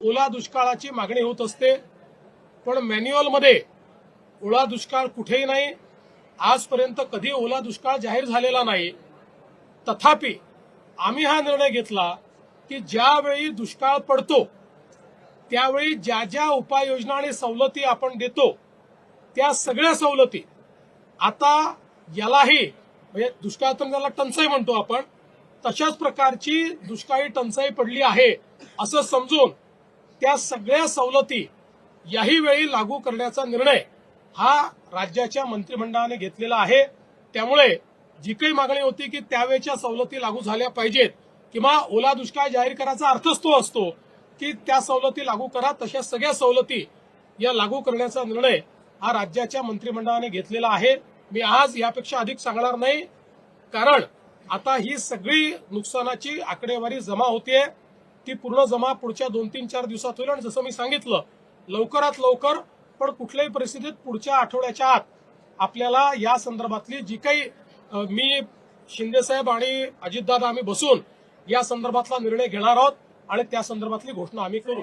ओला दुष्काळाची मागणी होत असते, पण मॅन्युअलमध्ये ओला दुष्काळ कुठेही नाही. आजपर्यंत कधी ओला दुष्काळ जाहीर झालेला नाही. तथापि आम्ही हा निर्णय घेतला की ज्यावेळी दुष्काळ पडतो त्यावेळी ज्या ज्या उपाययोजना आणि सवलती आपण देतो त्या सगळ्या सवलती आता यालाही म्हणजे दुष्काळ तर त्याला टंचाई म्हणतो आपण, तशाच प्रकारची दुष्काळी टंचाई पडली आहे असं समजून त्या सगळ्या सवलती याही वेळी लागू करण्याचा निर्णय हा राज्याच्या मंत्रिमंडळाने घेतलेला आहे. त्यामुळे जी काही मागणी होती की त्यावेळच्या सवलती लागू झाल्या पाहिजेत किंवा ओला दुष्काळ जाहीर करायचा अर्थच तो असतो की त्या सवलती लागू करा, तशा सगळ्या सवलती या लागू करण्याचा निर्णय हा राज्याच्या मंत्रिमंडळाने घेतलेला आहे. मी आज यापेक्षा अधिक सांगणार नाही, कारण आता ही सगळी नुकसानाची आकडेवारी जमा होतीये. ती पूर्ण जमा पुढच्या 2-3-4 दिवसात होईल आणि जसं मी सांगितलं लवकरात लवकर, पण कुठल्याही परिस्थितीत पुढच्या आठवड्याच्या आत आपल्याला या संदर्भातली जी काही मी शिंदेसाहेब आणि अजितदादा आम्ही बसून या संदर्भातला निर्णय घेणार आहोत आणि त्या संदर्भातली घोषणा आम्ही करू.